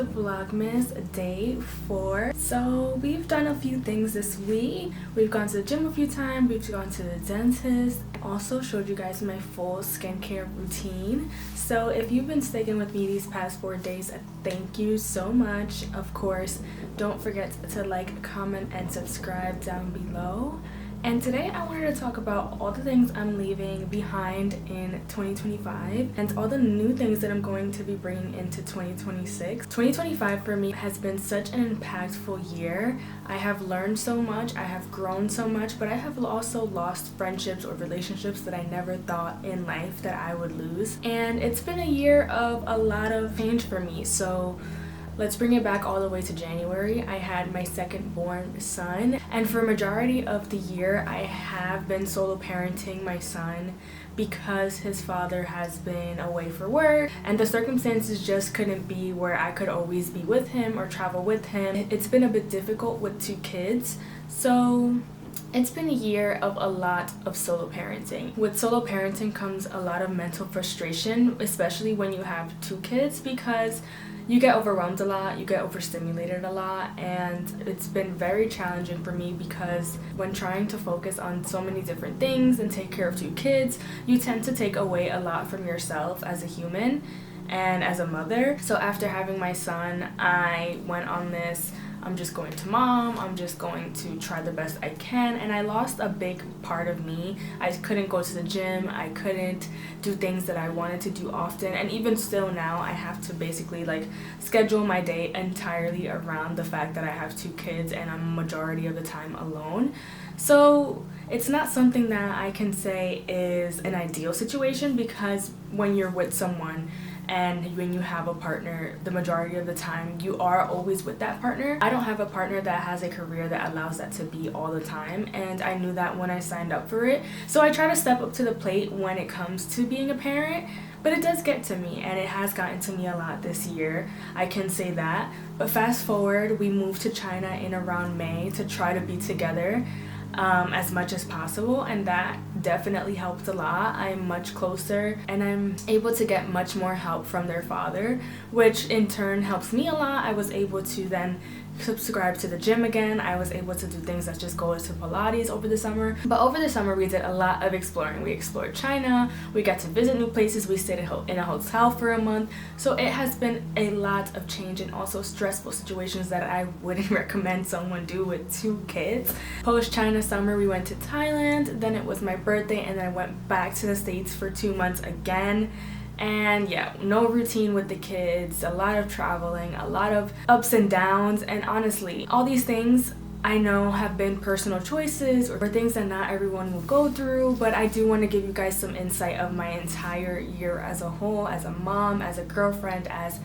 to Vlogmas day 4. So we've done a few things this week. We've gone to the gym a few times, we've gone to the dentist. Also showed you guys my full skincare routine. So if you've been sticking with me these past 4 days, thank you so much. Of course, don't forget to like, comment, and subscribe down below. And today I wanted to talk about all the things I'm leaving behind in 2025 and all the new things that I'm going to be bringing into 2026. 2025 for me has been such an impactful year. I have learned so much, I have grown so much, but I have also lost friendships or relationships that I never thought in life that I would lose. And it's been a year of a lot of change for me. So let's bring it back all the way to January. I had my second born son, and for a majority of the year I have been solo parenting my son because his father has been away for work and the circumstances just couldn't be where I could always be with him or travel with him. It's been a bit difficult with 2 kids, so it's been a year of a lot of solo parenting. With solo parenting comes a lot of mental frustration, especially when you have 2 kids, because you get overwhelmed a lot, you get overstimulated a lot, and it's been very challenging for me because when trying to focus on so many different things and take care of 2 kids, you tend to take away a lot from yourself as a human and as a mother. So after having my son, I went on this I'm just going to mom, I'm just going to try the best I can, and I lost a big part of me. I couldn't go to the gym, I couldn't do things that I wanted to do often, and even still now I have to basically like schedule my day entirely around the fact that I have 2 kids and I'm majority of the time alone. So it's not something that I can say is an ideal situation, because when you're with someone and when you have a partner, the majority of the time you are always with that partner. I don't have a partner that has a career that allows that to be all the time, and I knew that when I signed up for it. So I try to step up to the plate when it comes to being a parent, but it does get to me, and it has gotten to me a lot this year, I can say that. But fast forward, we moved to China in around May to try to be together as much as possible, and that definitely helped a lot. I'm much closer and I'm able to get much more help from their father, which in turn helps me a lot. I was able to then subscribe to the gym again. I was able to do things such as go to Pilates over the summer. But over the summer we did a lot of exploring. We explored China, we got to visit new places, we stayed in a hotel for a month. So it has been a lot of change and also stressful situations that I wouldn't recommend someone do with 2 kids. Post China summer we went to Thailand, then it was my birthday, and then I went back to the States for 2 months again. And yeah, no routine with the kids, a lot of traveling, a lot of ups and downs, and honestly, all these things I know have been personal choices or things that not everyone will go through, but I do want to give you guys some insight of my entire year as a whole, as a mom, as a girlfriend, as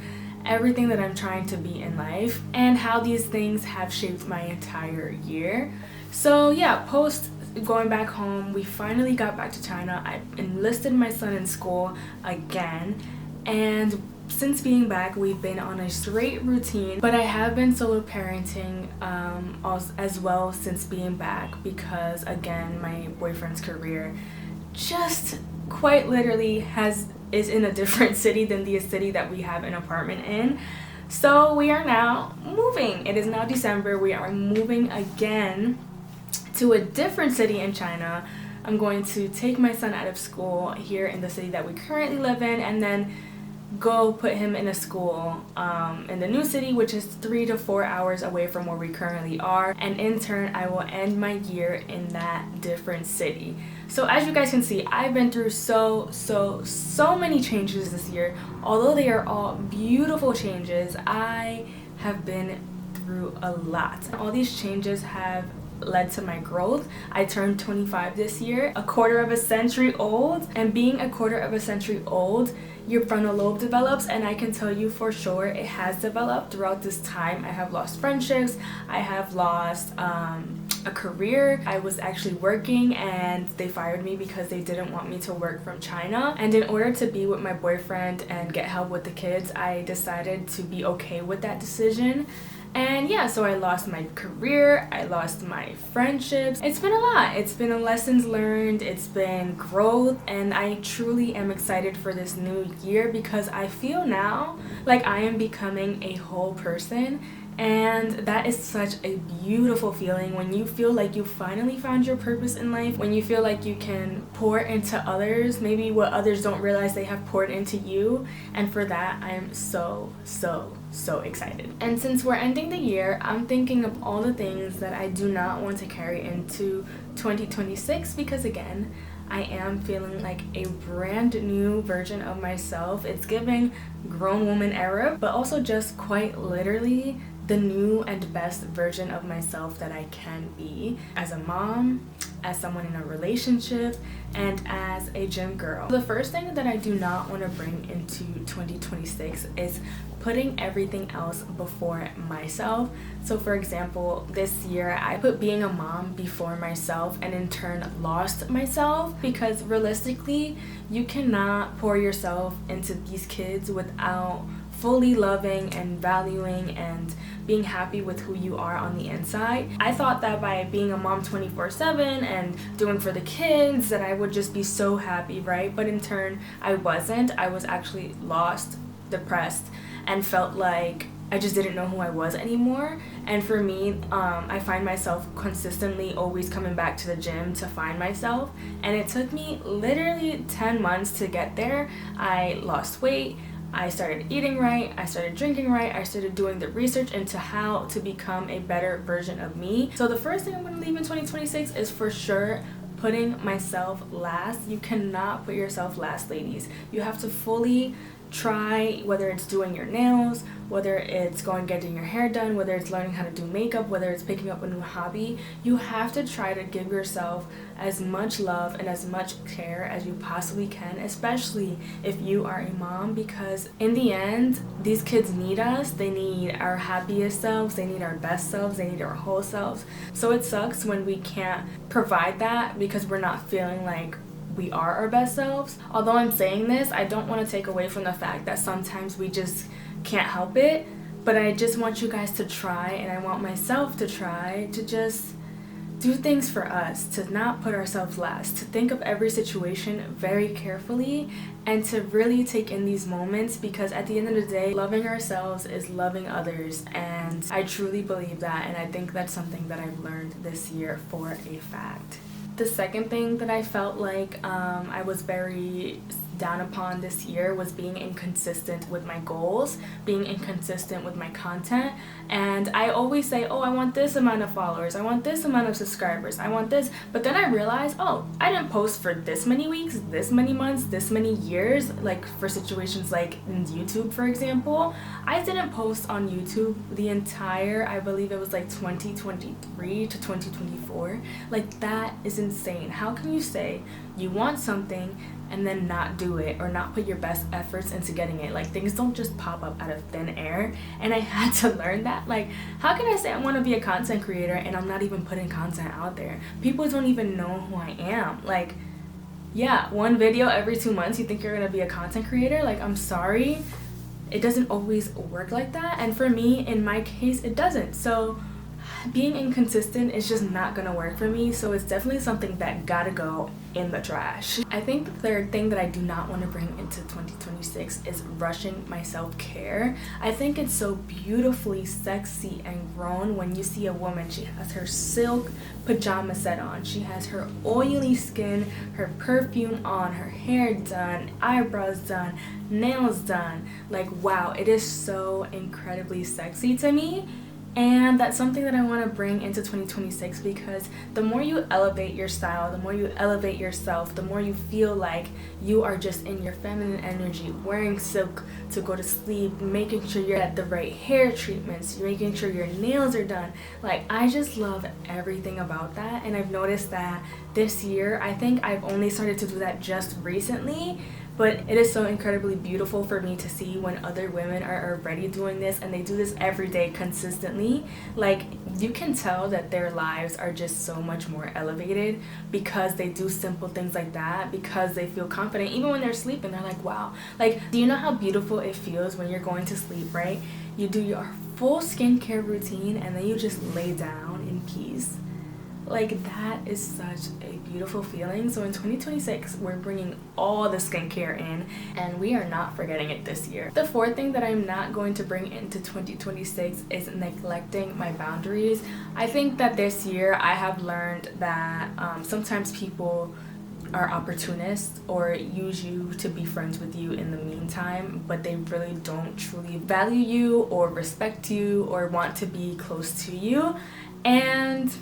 everything that I'm trying to be in life, and how these things have shaped my entire year. So yeah, post going back home, we finally got back to China. I enlisted my son in school again, and since being back we've been on a straight routine, but I have been solo parenting as well since being back, because again my boyfriend's career just quite literally is in a different city than the city that we have an apartment in. So we are now moving. It is now December. We are moving again to a different city in China. I'm going to take my son out of school here in the city that we currently live in, and then go put him in a school in the new city, which is 3 to 4 hours away from where we currently are, and in turn I will end my year in that different city. So as you guys can see, I've been through so many changes this year. Although they are all beautiful changes, I have been through a lot. All these changes have led to my growth. I turned 25 this year, a quarter of a century old, and being a quarter of a century old, your frontal lobe develops, and I can tell you for sure it has developed throughout this time. I have lost friendships, I have lost a career. I was actually working and they fired me because they didn't want me to work from China, and in order to be with my boyfriend and get help with the kids, I decided to be okay with that decision. And yeah, so I lost my career, I lost my friendships. It's been a lot. It's been lessons learned, it's been growth, and I truly am excited for this new year because I feel now like I am becoming a whole person. And that is such a beautiful feeling when you feel like you finally found your purpose in life, when you feel like you can pour into others, maybe what others don't realize they have poured into you. And for that, I am so excited. And since we're ending the year, I'm thinking of all the things that I do not want to carry into 2026 because again, I am feeling like a brand new version of myself. It's giving grown woman era, but also just quite literally the new and best version of myself that I can be as a mom, as someone in a relationship, and as a gym girl. The first thing that I do not want to bring into 2026 is putting everything else before myself. So for example, this year I put being a mom before myself and in turn lost myself because realistically, you cannot pour yourself into these kids without fully loving and valuing and being happy with who you are on the inside. I thought that by being a mom 24/7 and doing for the kids that I would just be so happy, right? But in turn, I wasn't. I was actually lost, depressed, and felt like I just didn't know who I was anymore. And for me, I find myself consistently always coming back to the gym to find myself. And it took me literally 10 months to get there. I lost weight. I started eating right, I started drinking right, I started doing the research into how to become a better version of me. So the first thing I'm going to leave in 2026 is for sure putting myself last. You cannot put yourself last, ladies. You have to fully try, whether it's doing your nails, whether it's going getting your hair done, whether it's learning how to do makeup, whether it's picking up a new hobby. You have to try to give yourself as much love and as much care as you possibly can, especially if you are a mom, because in the end, these kids need us. They need our happiest selves, they need our best selves, they need our whole selves. So it sucks when we can't provide that because we're not feeling like we are our best selves. Although I'm saying this, I don't want to take away from the fact that sometimes we just can't help it, but I just want you guys to try, and I want myself to try to just do things for us, to not put ourselves last, to think of every situation very carefully, and to really take in these moments, because at the end of the day, loving ourselves is loving others, and I truly believe that, and I think that's something that I've learned this year for a fact. The second thing that I felt like I was very down upon this year was being inconsistent with my goals, being inconsistent with my content. And I always say, oh, I want this amount of followers, I want this amount of subscribers, I want this, but then I realized, oh, I didn't post for this many weeks, this many months, this many years. Like for situations like in YouTube, for example, I didn't post on YouTube the entire, I believe it was like 2023 to 2024. Like that is insane. How can you say you want something and then not do it or not put your best efforts into getting it? Like things don't just pop up out of thin air, and I had to learn that. Like how can I say I want to be a content creator and I'm not even putting content out there? People don't even know who I am. Like yeah, one video every 2 months, you think you're gonna be a content creator? Like I'm sorry, it doesn't always work like that, and for me, in my case, it doesn't. So being inconsistent is just not gonna work for me, so it's definitely something that gotta go in the trash. I think the third thing that I do not want to bring into 2026 is rushing my self-care. I think it's so beautifully sexy and grown when you see a woman, she has her silk pajama set on, she has her oily skin, her perfume on, her hair done, eyebrows done, nails done. Like wow, it is so incredibly sexy to me. And that's something that I want to bring into 2026, because the more you elevate your style, the more you elevate yourself, the more you feel like you are just in your feminine energy, wearing silk to go to sleep, making sure you're at the right hair treatments, making sure your nails are done. Like I just love everything about that, and I've noticed that this year, I think I've only started to do that just recently. But it is so incredibly beautiful for me to see when other women are already doing this and they do this every day consistently. Like you can tell that their lives are just so much more elevated because they do simple things like that, because they feel confident even when they're sleeping. They're like, wow. Like, do you know how beautiful it feels when you're going to sleep, right? You do your full skincare routine and then you just lay down in peace. Like, that is such a beautiful feeling. So in 2026, we're bringing all the skincare in, and we are not forgetting it this year. The fourth thing that I'm not going to bring into 2026 is neglecting my boundaries. I think that this year I have learned that sometimes people are opportunists or use you to be friends with you in the meantime, but they really don't truly value you or respect you or want to be close to you. And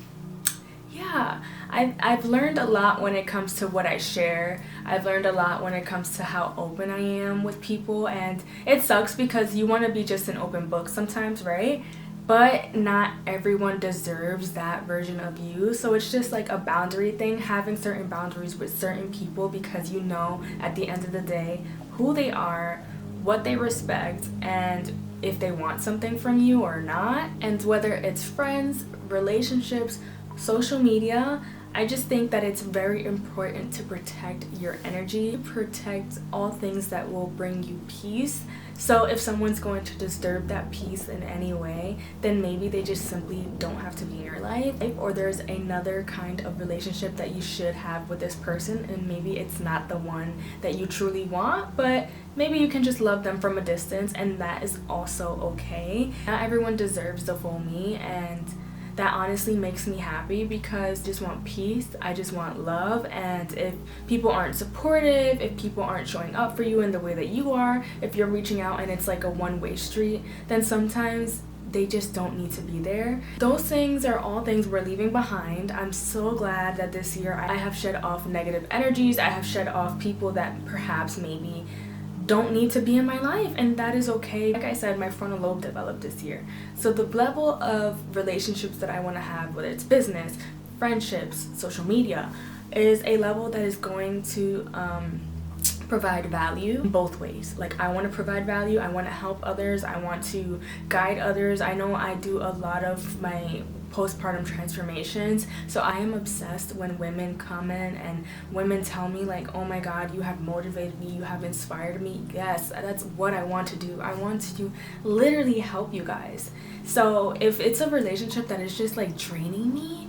yeah, I've learned a lot when it comes to what I share. I've learned a lot when it comes to how open I am with people, and it sucks because you want to be just an open book sometimes, right? But not everyone deserves that version of you. So it's just like a boundary thing, having certain boundaries with certain people, because you know at the end of the day who they are, what they respect, and if they want something from you or not. And whether it's friends, relationships, social media, I just think that it's very important to protect your energy, protect all things that will bring you peace. So if someone's going to disturb that peace in any way, then maybe they just simply don't have to be in your life, or there's another kind of relationship that you should have with this person, and maybe it's not the one that you truly want, but maybe you can just love them from a distance, and that is also okay. Not everyone deserves the full me, and that honestly makes me happy, because I just want peace, I just want love. And if people aren't supportive, if people aren't showing up for you in the way that you are, if you're reaching out and it's like a one-way street, then sometimes they just don't need to be there. Those things are all things we're leaving behind. I'm so glad that this year I have shed off negative energies. I have shed off people that perhaps maybe don't need to be in my life, and that is okay. Like I said, my frontal lobe developed this year, so the level of relationships that I want to have, whether it's business, friendships, social media, is a level that is going to provide value in both ways. Like, I want to provide value, I want to help others, I want to guide others. I know I do a lot of my postpartum transformations, so I am obsessed when women comment and women tell me like, oh my god, you have motivated me, you have inspired me. Yes, that's what I want to do. I want to literally help you guys. So if it's a relationship that is just like draining me,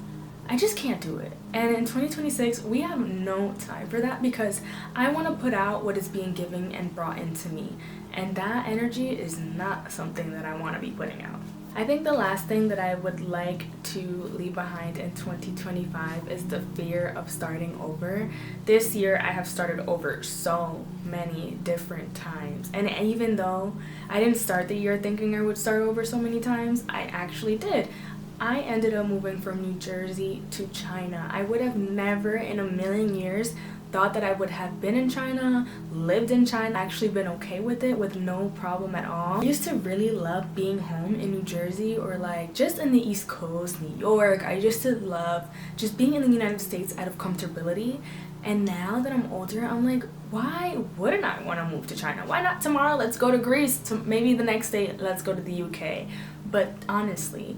I just can't do it. And in 2026, we have no time for that, because I want to put out what is being given and brought into me, and that energy is not something that I want to be putting out. I think the last thing that I would like to leave behind in 2025 is the fear of starting over. This year I have started over so many different times, and even though I didn't start the year thinking I would start over so many times, I actually did. I ended up moving from New Jersey to China. I would have never in a million years thought that I would have been in China, lived in China, actually been okay with it with no problem at all. I used to really love being home in New Jersey, or like just in the East Coast, New York. I used to love just being in the United States out of comfortability. And now that I'm older, I'm like, why wouldn't I want to move to China? Why not tomorrow? Let's go to Greece. Maybe the next day, let's go to the UK. But honestly,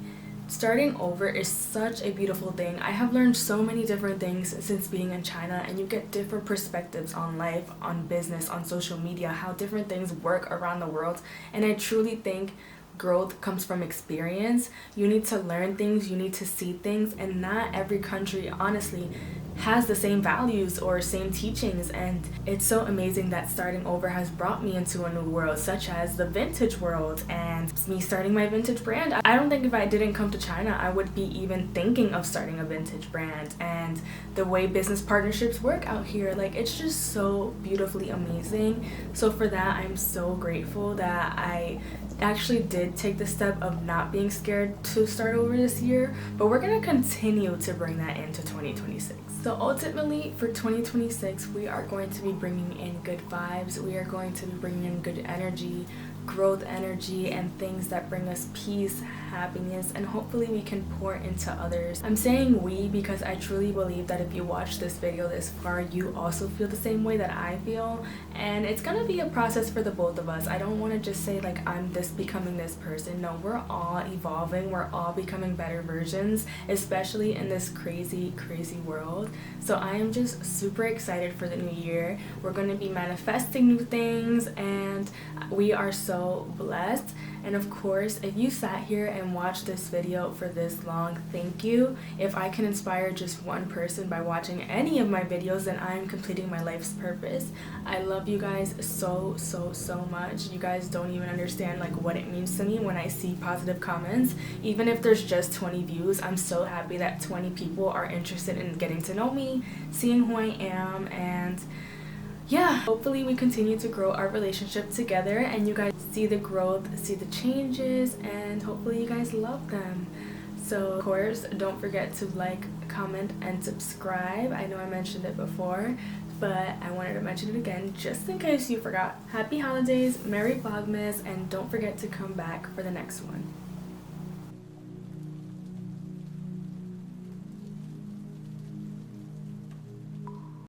starting over is such a beautiful thing. I have learned so many different things since being in China, and you get different perspectives on life, on business, on social media, how different things work around the world. And I truly think growth comes from experience. You need to learn things, you need to see things, and not every country, honestly, has the same values or same teachings. And it's so amazing that starting over has brought me into a new world, such as the vintage world and me starting my vintage brand. I don't think if I didn't come to China, I would be even thinking of starting a vintage brand. And the way business partnerships work out here, like, it's just so beautifully amazing. So for that, I'm so grateful that I actually did take the step of not being scared to start over this year, but we're gonna continue to bring that into 2026. So ultimately for 2026, we are going to be bringing in good vibes, we are going to be bringing in good energy, growth energy, and things that bring us peace, happiness, and hopefully we can pour into others. I'm saying we because I truly believe that if you watch this video this far, you also feel the same way that I feel, and it's gonna be a process for the both of us. I don't want to just say like I'm this becoming this person. No, we're all evolving, we're all becoming better versions, especially in this crazy world. So I am just super excited for the new year. We're going to be manifesting new things, and we are so blessed. And of course, if you sat here and watched this video for this long, thank you. If I can inspire just one person by watching any of my videos, then I'm completing my life's purpose. I love you guys so much. You guys don't even understand like what it means to me when I see positive comments. Even if there's just 20 views, I'm so happy that 20 people are interested in getting to know me, seeing who I am, and yeah, hopefully we continue to grow our relationship together and you guys see the growth, see the changes, and hopefully you guys love them. So of course, don't forget to like, comment, and subscribe. I know I mentioned it before, but I wanted to mention it again just in case you forgot. Happy holidays, Merry Vlogmas, and don't forget to come back for the next one.